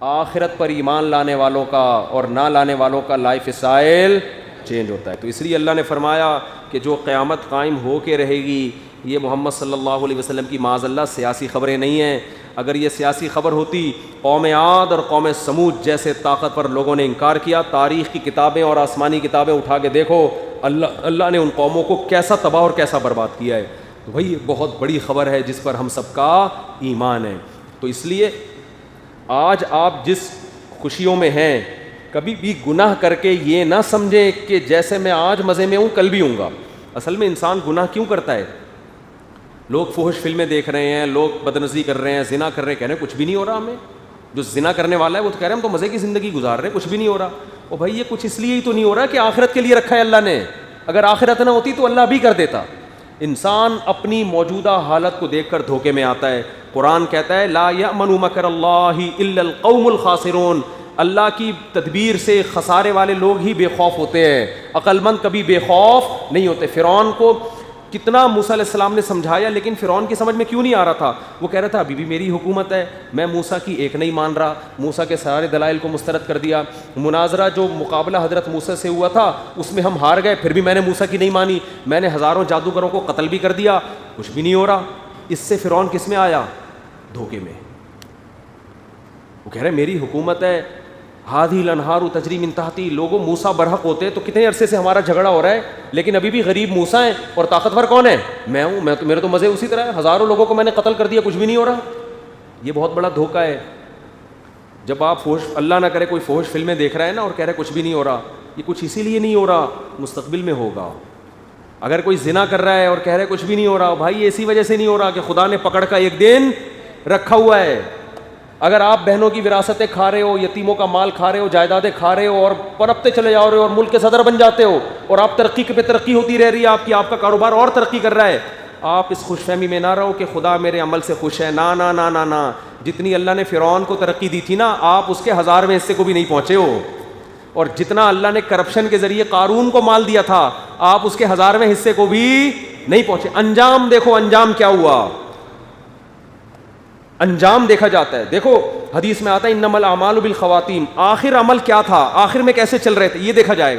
آخرت پر ایمان لانے والوں کا اور نہ لانے والوں کا لائف اسٹائل چینج ہوتا ہے. تو اس لیے اللہ نے فرمایا کہ جو قیامت قائم ہو کے رہے گی یہ محمد صلی اللہ علیہ وسلم کی معاذ اللہ سیاسی خبریں نہیں ہیں. اگر یہ سیاسی خبر ہوتی قوم عاد اور قوم سمود جیسے طاقت پر لوگوں نے انکار کیا. تاریخ کی کتابیں اور آسمانی کتابیں اٹھا کے دیکھو اللہ نے ان قوموں کو کیسا تباہ اور کیسا برباد کیا ہے. تو بھائی بہت بڑی خبر ہے جس پر ہم سب کا ایمان ہے. تو اس لیے آج آپ جس خوشیوں میں ہیں کبھی بھی گناہ کر کے یہ نہ سمجھیں کہ جیسے میں آج مزے میں ہوں کل بھی ہوں گا. اصل میں انسان گناہ کیوں کرتا ہے؟ لوگ فحش فلمیں دیکھ رہے ہیں, لوگ بدنظری کر رہے ہیں, زنا کر رہے ہیں, کہہ رہے ہیں کچھ بھی نہیں ہو رہا ہمیں. جو زنا کرنے والا ہے وہ تو کہہ رہے ہیں ہم تو مزے کی زندگی گزار رہے ہیں, کچھ بھی نہیں ہو رہا. اور بھائی یہ کچھ اس لیے ہی تو نہیں ہو رہا کہ آخرت کے لیے رکھا ہے اللہ نے. اگر آخرت نہ ہوتی تو اللہ بھی کر دیتا. انسان اپنی موجودہ حالت کو دیکھ کر دھوکے میں آتا ہے. قرآن کہتا ہے لا یأمن مکر اللہ الا القوم الخاسرون. اللہ کی تدبیر سے خسارے والے لوگ ہی بے خوف ہوتے ہیں, عقل مند کبھی بے خوف نہیں ہوتے. فرعون کو کتنا موسیٰ علیہ السلام نے سمجھایا لیکن فرعون کی سمجھ میں کیوں نہیں آ رہا تھا؟ وہ کہہ رہا تھا ابھی بھی میری حکومت ہے, میں موسیٰ کی ایک نہیں مان رہا. موسیٰ کے سارے دلائل کو مسترد کر دیا. مناظرہ جو مقابلہ حضرت موسیٰ سے ہوا تھا اس میں ہم ہار گئے, پھر بھی میں نے موسیٰ کی نہیں مانی. میں نے ہزاروں جادوگروں کو قتل بھی کر دیا, کچھ بھی نہیں ہو رہا. اس سے فرعون کس میں آیا؟ دھوکے میں. وہ کہہ رہے میری حکومت ہے, ہادی الانہار تجری من تحتی. لوگوں موسیٰ برحق ہوتے تو کتنے عرصے سے ہمارا جھگڑا ہو رہا ہے لیکن ابھی بھی غریب موسیٰ ہیں اور طاقتور کون ہے؟ میں ہوں. میں تو میرے تو مزے اسی طرح ہے. ہزاروں لوگوں کو میں نے قتل کر دیا, کچھ بھی نہیں ہو رہا. یہ بہت بڑا دھوکہ ہے. جب آپ اللہ نہ کرے کوئی فحش فلمیں دیکھ رہا ہے نا اور کہہ رہے کچھ بھی نہیں ہو رہا, یہ کچھ اسی لیے نہیں ہو رہا, مستقبل میں ہوگا. اگر کوئی زنا کر رہا ہے اور کہہ رہے کچھ بھی نہیں ہو رہا, بھائی یہ اسی وجہ سے نہیں ہو رہا کہ خدا نے پکڑ کا ایک دن رکھا ہوا ہے. اگر آپ بہنوں کی وراثتیں کھا رہے ہو, یتیموں کا مال کھا رہے ہو, جائیدادیں کھا رہے ہو اور پنپتے چلے جا رہے ہو اور ملک کے صدر بن جاتے ہو اور آپ ترقی پہ ترقی ہوتی رہ رہی ہے آپ کی, آپ کا کاروبار اور ترقی کر رہا ہے, آپ اس خوش فہمی میں نہ رہو کہ خدا میرے عمل سے خوش ہے. نا نا نا نا نا. جتنی اللہ نے فرعون کو ترقی دی تھی نا, آپ اس کے 1000ویں حصے کو بھی نہیں پہنچے ہو. اور جتنا اللہ نے کرپشن کے ذریعے قارون کو مال دیا تھا, آپ اس کے 1000ویں حصے کو بھی نہیں پہنچے. انجام دیکھو, انجام کیا ہوا, انجام دیکھا جاتا ہے. دیکھو حدیث میں آتا ہے انما الاعمال بالخواتیم. آخر عمل کیا تھا, آخر میں کیسے چل رہے تھے, یہ دیکھا جائے گا.